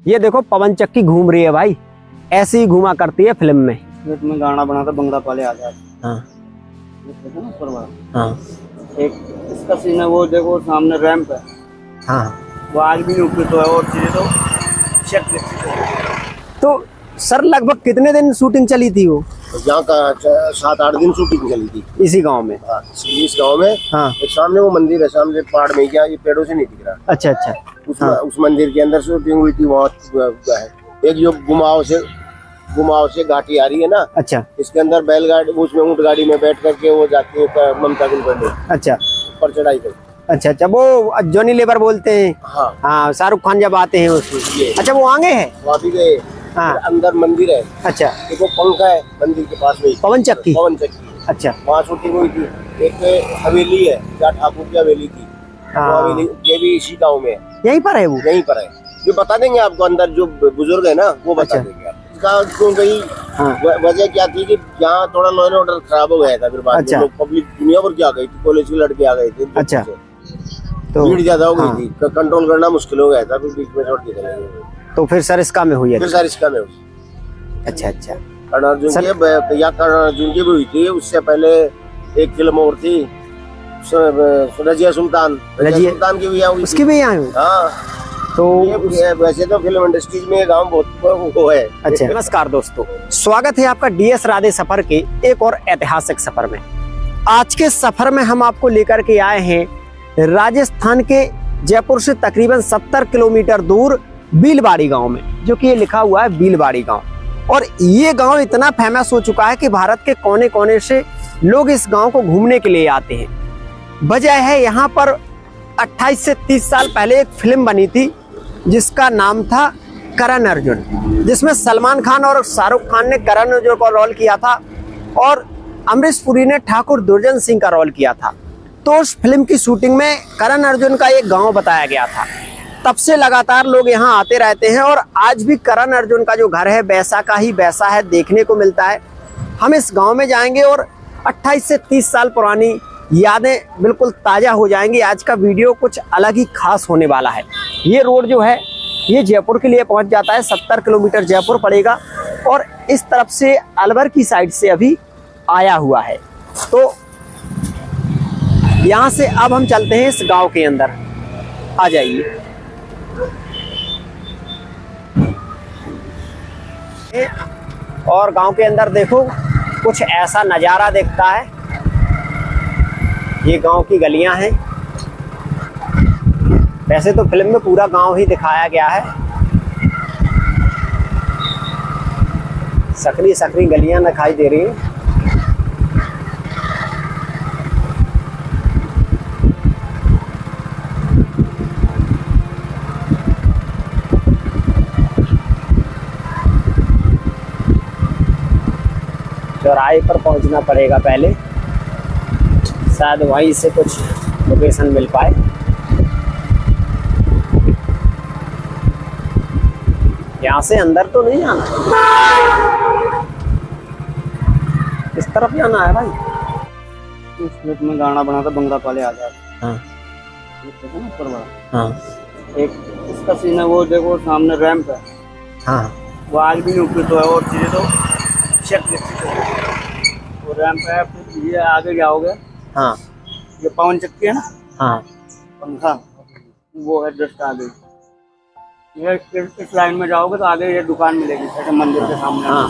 ये देखो पवन चक्की घूम रही है भाई, ऐसे ही घूमा करती है फिल्म में। में गाना बना था बंगला पाले आजाद। हाँ हाँ। एक इसका सीन है, वो देखो सामने रैंप है। हाँ। वो आज भी उपयुक्त है और चीजें तो चेक। तो सर लगभग कितने दिन शूटिंग चली थी वो? यहाँ का 7-8 दिन शूटिंग चली थी इसी गांव में। हाँ, इस गांव में। हाँ। एक सामने वो मंदिर है, सामने पहाड़ में, क्या ये पेड़ों से नहीं दिख रहा। अच्छा अच्छा। उस मंदिर के अंदर शूटिंग हुई थी। वहाँ एक जो घुमाव से घाटी आ रही है ना। अच्छा। इसके अंदर बैलगाड़ी, उसमें ऊंट गाड़ी में बैठ करके वो जाती है ममता कुलकर्णी। अच्छा। ऊपर चढ़ाई कर। अच्छा अच्छा, वो जॉनी लेबर बोलते हैं। हाँ हाँ, शाहरुख खान जब आते हैं उसमें। अच्छा, वो आगे है, वहाँ भी गए। हाँ। अंदर मंदिर है। अच्छा। देखो पंखा है मंदिर के पास में, पवन चक्की। अच्छा। वहाँ शूटिंग हुई थी। एक हवेली है, क्या ठाकुर की हवेली थी। हाँ। हवेली ये भी इसी गाँव में है। यहीं पर है वो? यहीं पर है। जो बता देंगे आपको, अंदर जो बुजुर्ग है ना वो बता देंगे आप। इसका क्यों गई वजह क्या थी कि यहाँ थोड़ा लॉ एंड ऑर्डर खराब हो गया था। फिर बाद में लोग पब्लिक दुनिया भर की आ गई थी, कॉलेज के लड़के आ गए थे। अच्छा। तो भीड़ ज्यादा हो गई थी, कंट्रोल करना मुश्किल हो गया था। फिर बीच में छोड़ के चले गए। तो फिर सरिस्का में हुई है? फिर सरिस्का में हुई। अच्छा अच्छा। कर्ण अर्जुन की भी हुई थी। उससे पहले एक फिल्म और थी, रजिया सुल्तान की भी हुई। उसकी भी यहाँ हुई? हाँ। तो वैसे तो फिल्म इंडस्ट्री में गांव बहुत वो है। अच्छा। नमस्कार दोस्तों, स्वागत है आपका DS राधे सफर के एक और ऐतिहासिक सफर में। आज के सफर में हम आपको लेकर के आए हैं राजस्थान के जयपुर से तकरीबन 70 किलोमीटर दूर बीलवाड़ी गांव में, जो कि ये लिखा हुआ है बीलवाड़ी गांव। और ये गांव इतना फेमस हो चुका है कि भारत के कोने कोने से लोग इस गांव को घूमने के लिए आते हैं। वजह है, यहाँ पर 28 से 30 साल पहले एक फिल्म बनी थी जिसका नाम था करण अर्जुन, जिसमें सलमान खान और शाहरुख खान ने करण अर्जुन का रोल किया था और अमरीश पुरी ने ठाकुर दुर्जन सिंह का रोल किया था। तो उस फिल्म की शूटिंग में करण अर्जुन का एक गांव बताया गया था। तब से लगातार लोग यहाँ आते रहते हैं और आज भी करण अर्जुन का जो घर है वैसा का ही वैसा है, देखने को मिलता है। हम इस गांव में जाएंगे और 28 से 30 साल पुरानी यादें बिल्कुल ताज़ा हो जाएंगी। आज का वीडियो कुछ अलग ही खास होने वाला है। ये रोड जो है ये जयपुर के लिए पहुंच जाता है, 70 किलोमीटर जयपुर पड़ेगा और इस तरफ से अलवर की साइड से अभी आया हुआ है। तो यहाँ से अब हम चलते हैं इस गांव के अंदर। आ जाइए। और गांव के अंदर देखो कुछ ऐसा नज़ारा दिखता है। ये गांव की गलियां हैं। वैसे तो फिल्म में पूरा गांव ही दिखाया गया है। सकरी सकरी गलियां दिखाई दे रही हैं। चौराहे पर पहुंचना पड़ेगा पहले, शायद वहीं से कुछ लोकेशन मिल पाए। यहाँ से अंदर तो नहीं जाना, इस तरफ जाना है भाई। उस फिल्म में गाना बना था बंगला पाले आजाद। हाँ। हाँ। एक इसका सीन है, वो देखो सामने रैंप है। हाँ। वो आज भी उपयुक्त है और चीजें तो चेक। वो रैंप है, फिर ये आगे जाओगे। हाँ। ये पवन चक्की है ना। हाँ। पंखा वो है जस्ट आगे। ये इस लाइन में जाओगे तो आगे ये दुकान मिलेगी, जैसे मंदिर के सामने। हाँ।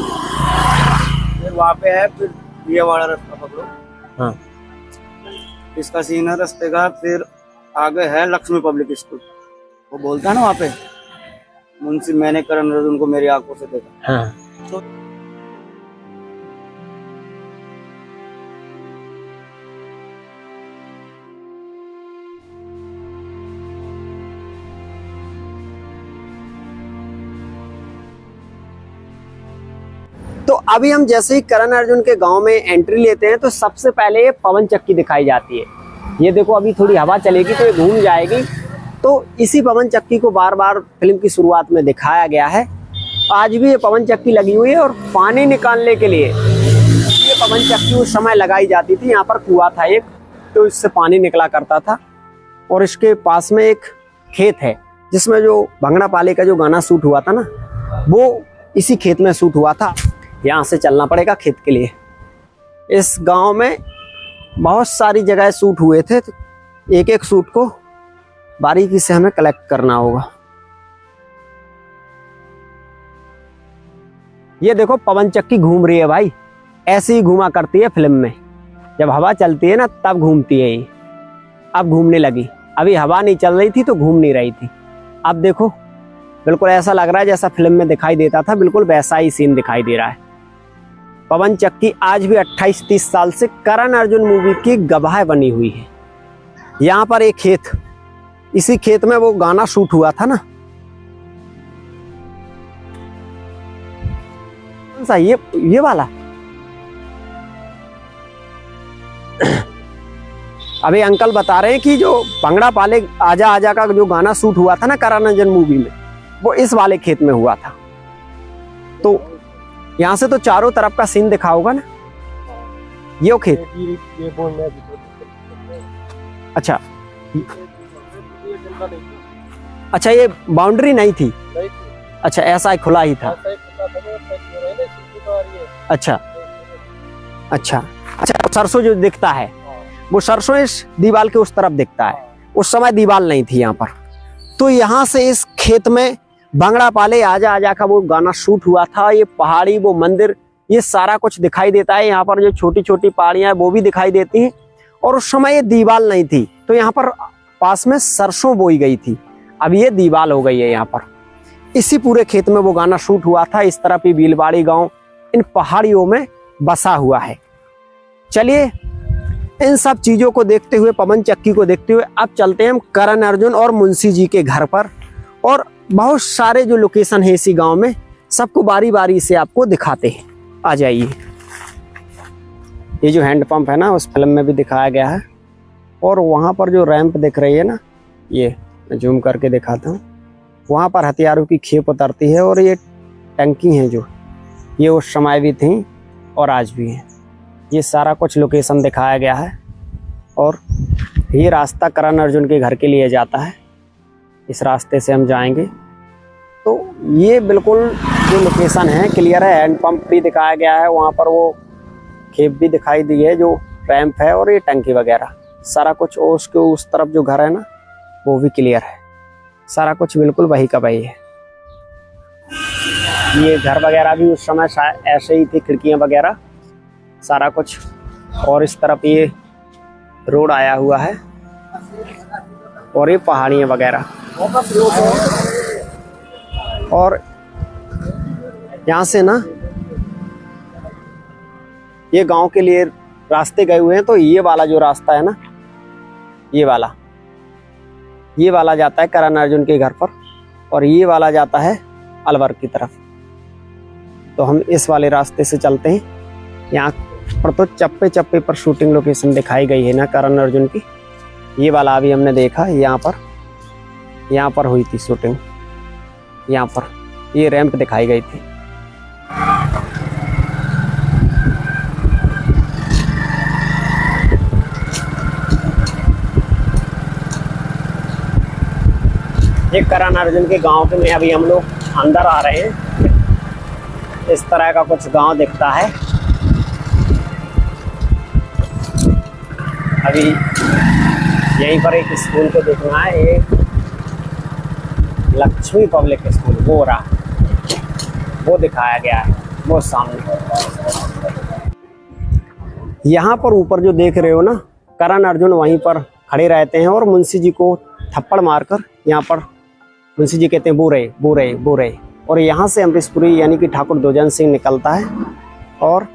फिर वहाँ पे है, फिर ये वाला रास्ता पकड़ो। हाँ। इसका सीन है रास्ते का। फिर आगे है लक्ष्मी पब्लिक स्कूल। वो बोलता है ना वहाँ पे, मुंशी मैंने करण अर्जुन को मेरी आंखों से देखा। हाँ। तो अभी हम जैसे ही करण अर्जुन के गांव में एंट्री लेते हैं तो सबसे पहले ये पवन चक्की दिखाई जाती है। ये देखो अभी थोड़ी हवा चलेगी तो ये घूम जाएगी। तो इसी पवन चक्की को बार बार फिल्म की शुरुआत में दिखाया गया है। आज भी ये पवन चक्की लगी हुई है और पानी निकालने के लिए ये पवन चक्की उस समय लगाई जाती थी। यहाँ पर कुआं था एक, तो इससे पानी निकला करता था। और इसके पास में एक खेत है जिसमें जो भंगड़ा पाले का जो गाना शूट हुआ था ना, वो इसी खेत में शूट हुआ था। यहाँ से चलना पड़ेगा खेत के लिए। इस गांव में बहुत सारी जगह शूट हुए थे, तो एक एक शूट को बारीकी से हमें कलेक्ट करना होगा। ये देखो पवन चक्की घूम रही है भाई, ऐसे ही घूमा करती है फिल्म में, जब हवा चलती है ना तब घूमती है ये। अब घूमने लगी, अभी हवा नहीं चल रही थी तो घूम नहीं रही थी। अब देखो बिल्कुल ऐसा लग रहा है जैसा फिल्म में दिखाई देता था, बिल्कुल वैसा ही सीन दिखाई दे रहा है। पवन चक्की आज भी 28-30 साल से करण अर्जुन मूवी की गवाह बनी हुई है। यहाँ पर एक खेत, इसी खेत में वो गाना शूट हुआ था ना। कौन सा? ये वाला। अभी अंकल बता रहे हैं कि जो भंगड़ा पाले आजा आजा का जो गाना शूट हुआ था ना करण अर्जुन मूवी में, वो इस वाले खेत में हुआ था। तो यहाँ से तो चारों तरफ का सीन दिखा होगा ना, ये खेत। अच्छा अच्छा, ये बाउंड्री नहीं थी। अच्छा, ऐसा ही खुला ही था। अच्छा अच्छा अच्छा, सरसों जो दिखता है वो सरसों इस दीवार के उस तरफ दिखता है। उस समय दीवार नहीं थी यहाँ पर। तो यहाँ से इस खेत में भंगड़ा पाले आजा आजा का वो गाना शूट हुआ था। ये पहाड़ी, वो मंदिर, ये सारा कुछ दिखाई देता है। यहाँ पर जो छोटी छोटी पहाड़ियां वो भी दिखाई देती हैं। और उस समय ये दीवार नहीं थी, तो यहाँ पर पास में सरसों बोई गई थी। अब ये दीवार हो गई है यहाँ पर। इसी पूरे खेत में वो गाना शूट हुआ था। इस तरफ ही बीलवाड़ी गांव इन पहाड़ियों में बसा हुआ है। चलिए, इन सब चीजों को देखते हुए, पवन चक्की को देखते हुए, अब चलते हैं हम करण अर्जुन और मुंशी जी के घर पर। और बहुत सारे जो लोकेशन है इसी गांव में, सबको बारी बारी से आपको दिखाते हैं। आ जाइए। ये जो हैंड पंप है ना, उस फिल्म में भी दिखाया गया है। और वहाँ पर जो रैंप दिख रही है ना, ये जूम करके दिखाता हूँ। वहाँ पर हथियारों की खेप उतरती है। और ये टंकी हैं जो, ये उस समय भी थी और आज भी हैं। ये सारा कुछ लोकेशन दिखाया गया है। और ये रास्ता करण अर्जुन के घर के लिए जाता है। इस रास्ते से हम जाएंगे। तो ये बिल्कुल जो लोकेशन है क्लियर है। हैंड पंप भी दिखाया गया है, वहाँ पर वो खेप भी दिखाई दी है, जो रैंप है, और ये टंकी वगैरह सारा कुछ। और उसके उस तरफ जो घर है ना, वो भी क्लियर है। सारा कुछ बिल्कुल वही का वही है। ये घर वगैरह भी उस समय ऐसे ही थी, खिड़कियाँ वगैरह सारा कुछ। और इस तरफ ये रोड आया हुआ है, और ये पहाड़ियाँ वगैरह। और यहाँ से ना ये गांव के लिए रास्ते गए हुए हैं। तो ये वाला जो रास्ता है ना, ये वाला जाता है करण अर्जुन के घर पर, और ये वाला जाता है अलवर की तरफ। तो हम इस वाले रास्ते से चलते हैं। यहाँ पर तो चप्पे चप्पे पर शूटिंग लोकेशन दिखाई गई है ना करण अर्जुन की। ये वाला अभी हमने देखा, यहाँ पर हुई थी शूटिंग। यहाँ पर ये रैंप दिखाई गई थी। ये करण अर्जुन के गांव के में अभी हम लोग अंदर आ रहे हैं। इस तरह का कुछ गांव दिखता है। अभी यहीं पर एक स्कूल को देखना है, एक लक्ष्मी पब्लिक स्कूल, वो रहा, वो दिखाया गया है वो सामने। यहाँ पर ऊपर जो देख रहे हो ना, करण अर्जुन वहीं पर खड़े रहते हैं और मुंशी जी को थप्पड़ मारकर, यहाँ पर मुंशी जी कहते हैं बोरे बोरे बोरे। और यहाँ से अमरीशपुरी यानी कि ठाकुर ध्वजन सिंह निकलता है। और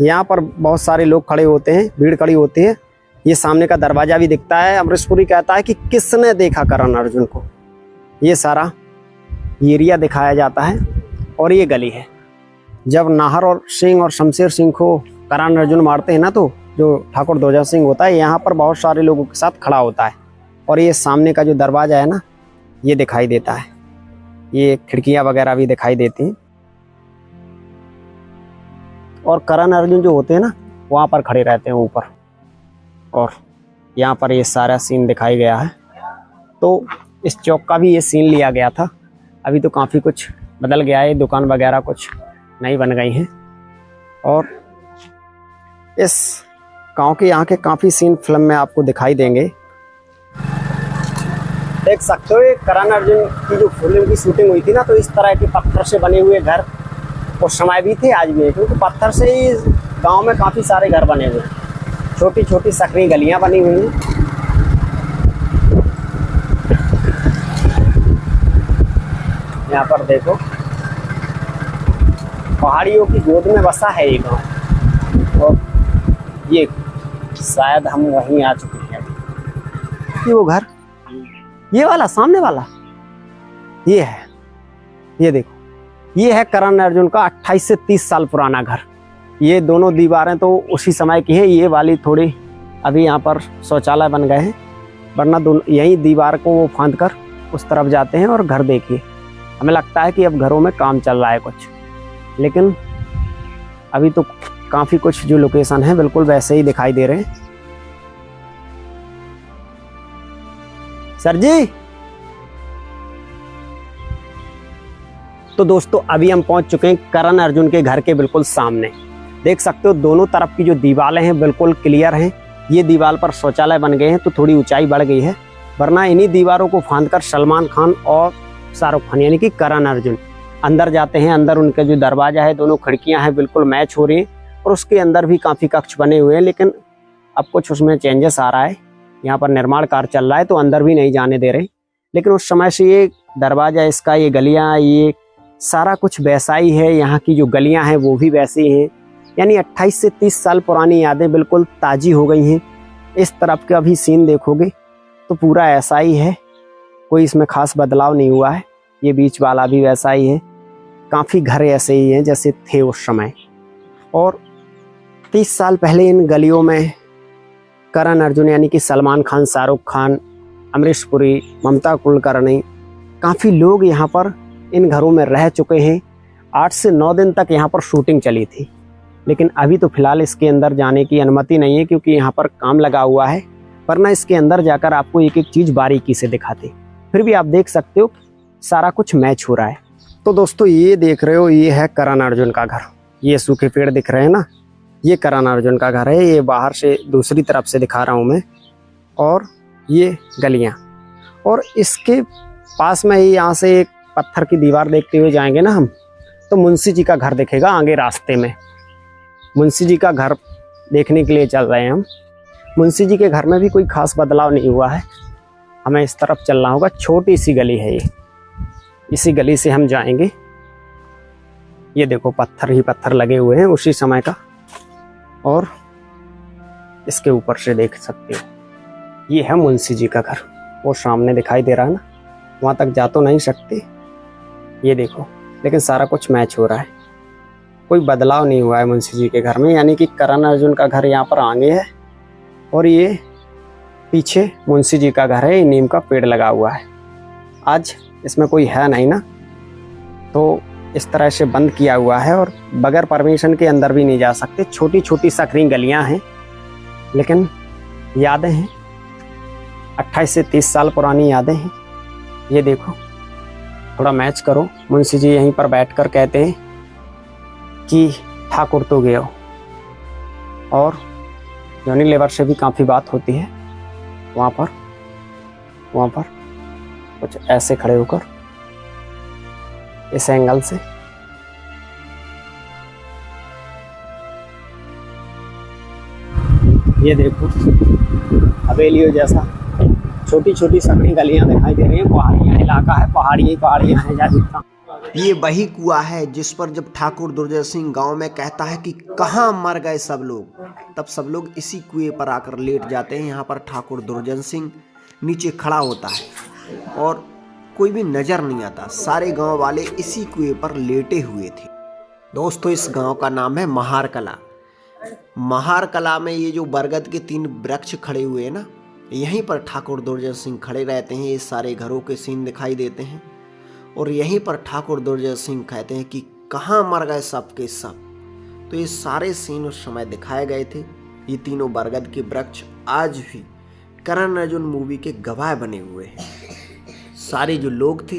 यहाँ पर बहुत सारे लोग खड़े होते हैं, भीड़ खड़ी होती है। ये सामने का दरवाजा भी दिखता है। अमरीशपुरी कहता है कि किसने देखा करण अर्जुन को। ये सारा एरिया दिखाया जाता है। और ये गली है। जब नाहर और सिंह और शमशेर सिंह को करण अर्जुन मारते हैं ना, तो जो ठाकुर ध्वजन सिंह होता है यहाँ पर बहुत सारे लोगों के साथ खड़ा होता है। और ये सामने का जो दरवाजा है ना, ये दिखाई देता है। ये खिड़कियाँ वगैरह भी दिखाई देती हैं। और करण अर्जुन जो होते हैं ना, वहाँ पर खड़े रहते हैं ऊपर। और यहाँ पर ये सारा सीन दिखाई गया है। तो इस चौक का भी ये सीन लिया गया था। अभी तो काफ़ी कुछ बदल गया है, दुकान वगैरह कुछ नई बन गई हैं और इस गांव के यहाँ के काफ़ी सीन फिल्म में आपको दिखाई देंगे। देख सकते हो ये करण अर्जुन की जो फिल्म की शूटिंग हुई थी ना, तो इस तरह के पत्थर से बने हुए घर उस समय भी थे, आज भी है, क्योंकि पत्थर से ही गांव में काफ़ी सारे घर बने हुए हैं। छोटी छोटी सकरी गलियां बनी हुई हैं। यहाँ पर देखो पहाड़ियों की गोद में बसा है ये गाँव और ये शायद हम वहीं आ चुके हैं। ये वो घर, ये वाला सामने वाला ये है, ये देखो, ये है करण अर्जुन का 28 से 30 साल पुराना घर। ये दोनों दीवारें तो उसी समय की है, ये वाली थोड़ी अभी यहाँ पर शौचालय बन गए हैं, वरना यही दीवार को वो फांद कर उस तरफ जाते हैं। और घर देखिए, हमें लगता है कि अब घरों में काम चल रहा है कुछ, लेकिन अभी तो काफ़ी कुछ जो लोकेशन है बिल्कुल वैसे ही दिखाई दे रहे हैं। सर जी, तो दोस्तों अभी हम पहुंच चुके हैं करण अर्जुन के घर के बिल्कुल सामने। देख सकते हो दोनों तरफ की जो दीवारें हैं बिल्कुल क्लियर हैं। ये दीवार पर शौचालय बन गए हैं तो थोड़ी ऊंचाई बढ़ गई है, वरना इन्हीं दीवारों को फांदकर सलमान खान और शाहरुख खान यानी कि करण अर्जुन अंदर जाते हैं। अंदर उनका जो दरवाजा है, दोनों खिड़कियां हैं बिल्कुल मैच हो रही हैं और उसके अंदर भी काफ़ी कक्ष बने हुए हैं, लेकिन अब कुछ उसमें चेंजेस आ रहा है। यहाँ पर निर्माण कार्य चल रहा है तो अंदर भी नहीं जाने दे रहे, लेकिन उस समय से ये दरवाजा, इसका ये गलियाँ, ये सारा कुछ वैसा ही है। यहाँ की जो गलियाँ हैं वो भी वैसी हैं, यानी 28 से 30 साल पुरानी यादें बिल्कुल ताज़ी हो गई हैं। इस तरफ का भी सीन देखोगे तो पूरा ऐसा ही है, कोई इसमें खास बदलाव नहीं हुआ है। ये बीच वाला भी वैसा ही है, काफ़ी घर ऐसे ही हैं जैसे थे उस समय। और 30 साल पहले इन गलियों में करण अर्जुन यानी कि सलमान खान, शाहरुख खान, अमरीश पुरी, ममता कुलकर्णी, काफ़ी लोग यहाँ पर इन घरों में रह चुके हैं। 8 से 9 दिन तक यहाँ पर शूटिंग चली थी, लेकिन अभी तो फिलहाल इसके अंदर जाने की अनुमति नहीं है क्योंकि यहाँ पर काम लगा हुआ है, वरना इसके अंदर जाकर आपको एक एक चीज़ बारीकी से दिखाते। फिर भी आप देख सकते हो सारा कुछ मैच हो रहा है। तो दोस्तों ये देख रहे हो, ये है करण अर्जुन का घर। ये सूखे पेड़ दिख रहे हैं ना, ये करण अर्जुन का घर है। ये बाहर से दूसरी तरफ से दिखा रहा हूँ मैं, और ये गलियाँ, और इसके पास में ही यहाँ से एक पत्थर की दीवार देखते हुए जाएंगे ना हम, तो मुंशी जी का घर दिखेगा आगे रास्ते में। मुंशी जी का घर देखने के लिए चल रहे हैं हम। मुंशी जी के घर में भी कोई खास बदलाव नहीं हुआ है, हमें इस तरफ चलना होगा। छोटी सी गली है ये, इसी गली से हम जाएंगे। ये देखो पत्थर ही पत्थर लगे हुए हैं उसी समय का, और इसके ऊपर से देख सकते हो ये है मुंशी जी का घर। वो सामने दिखाई दे रहा है ना, वहाँ तक जा तो नहीं सकते, ये देखो, लेकिन सारा कुछ मैच हो रहा है, कोई बदलाव नहीं हुआ है मुंशी जी के घर में। यानी कि करण अर्जुन का घर यहाँ पर आगे है और ये पीछे मुंशी जी का घर है। नीम का पेड़ लगा हुआ है, आज इसमें कोई है नहीं ना, तो इस तरह से बंद किया हुआ है और बगैर परमिशन के अंदर भी नहीं जा सकते। छोटी छोटी सकरी गलियां हैं, लेकिन यादें हैं, 28 से 30 साल पुरानी यादें हैं। ये देखो, थोड़ा मैच करो। मुंशी जी यहीं पर बैठकर कहते हैं कि ठाकुर तो गए हो, और यूनिलीवर से भी काफ़ी बात होती है वहाँ पर कुछ ऐसे खड़े होकर इस एंगल से। ये देखो हवेलियों जैसा छोटी छोटी सकरी गलियां दिखाई दे रही हैं। पहाड़ियाँ इलाका है, पहाड़ियाँ हैं जैसा। ये वही कुआं है जिस पर जब ठाकुर दुर्जय सिंह गांव में कहता है कि कहाँ मर गए सब लोग, तब सब लोग इसी कुएं पर आकर लेट जाते हैं। यहाँ पर ठाकुर दुर्जय सिंह नीचे खड़ा होता है और कोई भी नजर नहीं आता। सारे गांव वाले इसी कुएं पर लेटे हुए थे। दोस्तों इस गांव का नाम है महार कला। महार कला में ये जो बरगद के 3 वृक्ष खड़े हुए हैं ना, यहीं पर ठाकुर दुर्जय सिंह खड़े रहते हैं। ये सारे घरों के सीन दिखाई देते हैं और यहीं पर ठाकुर दुर्जय सिंह कहते हैं कि कहाँ मर गए सब के सब। तो ये सारे सीन उस समय दिखाए गए थे। ये तीनों बरगद के वृक्ष आज भी करण अर्जुन मूवी के गवाह बने हुए हैं। सारे जो लोग थे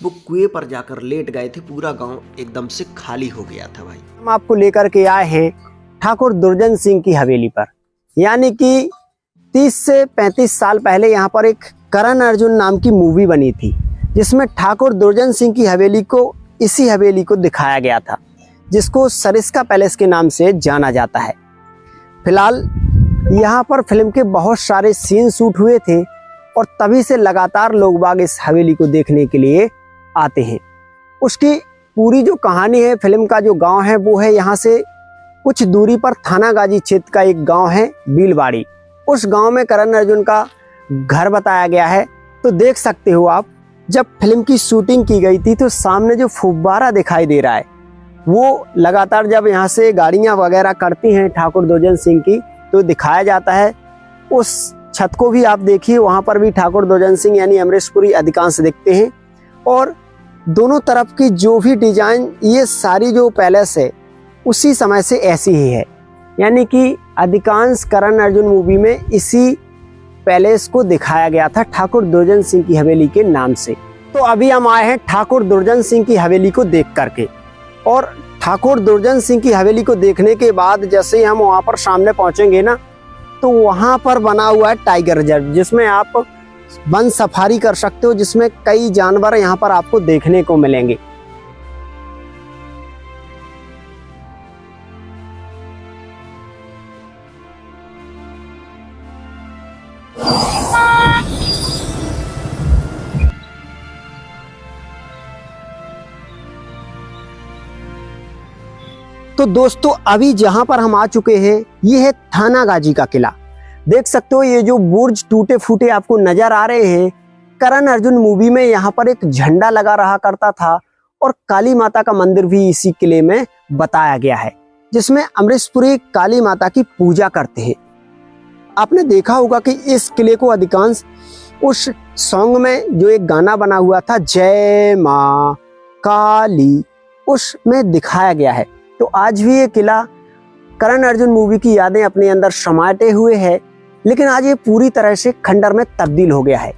वो कुएं पर जाकर लेट गए थे, पूरा गांव एकदम से खाली हो गया था भाई। हम आपको लेकर के आए हैं ठाकुर दुर्जन सिंह की हवेली पर, यानी कि 30 से 35 साल पहले यहाँ पर एक करण अर्जुन नाम की मूवी बनी थी, जिसमें ठाकुर दुर्जन सिंह की हवेली को, इसी हवेली को दिखाया गया था, जिसको सरिस्का पैलेस के नाम से जाना जाता है। फिलहाल यहाँ पर फिल्म के बहुत सारे सीन शूट हुए थे और तभी से लगातार लोग बाग इस हवेली को देखने के लिए आते हैं। उसकी पूरी जो कहानी है, फिल्म का जो गांव है वो है यहाँ से कुछ दूरी पर थानागाजी क्षेत्र का एक गांव है बीलवाड़ी। उस गांव में करण अर्जुन का घर बताया गया है। तो देख सकते हो आप, जब फिल्म की शूटिंग की गई थी तो सामने जो फुब्बारा दिखाई दे रहा है, वो लगातार जब यहाँ से गाड़ियाँ वगैरह करती हैं ठाकुर दुर्जन सिंह की तो दिखाया जाता है। उस छत को भी आप देखिए, वहाँ पर भी ठाकुर दुर्जन सिंह यानी अमरीश पुरी अधिकांश दिखते हैं। और दोनों तरफ की जो भी डिजाइन, ये सारी जो पैलेस है उसी समय से ऐसी ही है, यानी कि अधिकांश करण अर्जुन मूवी में इसी पैलेस को दिखाया गया था ठाकुर दुर्जन सिंह की हवेली के नाम से। तो अभी हम आए हैं ठाकुर दुर्जन सिंह की हवेली को देख करके, और ठाकुर दुर्जन सिंह की हवेली को देखने के बाद जैसे ही हम वहाँ पर सामने पहुँचेंगे ना, तो वहाँ पर बना हुआ है टाइगर रिजर्व, जिसमें आप वन सफारी कर सकते हो, जिसमें कई जानवर यहाँ पर आपको देखने को मिलेंगे। तो दोस्तों अभी जहां पर हम आ चुके हैं ये है थानागाजी का किला। देख सकते हो ये जो बुर्ज टूटे फूटे आपको नजर आ रहे हैं, करण अर्जुन मूवी में यहाँ पर एक झंडा लगा रहा करता था और काली माता का मंदिर भी इसी किले में बताया गया है, जिसमें अमरीश पुरी काली माता की पूजा करते हैं। आपने देखा होगा कि इस किले को अधिकांश उस सॉन्ग में जो एक गाना बना हुआ था जय माँ काली, उसमें दिखाया गया है। तो आज भी ये किला करण अर्जुन मूवी की यादें अपने अंदर समाटे हुए है, लेकिन आज ये पूरी तरह से खंडर में तब्दील हो गया है।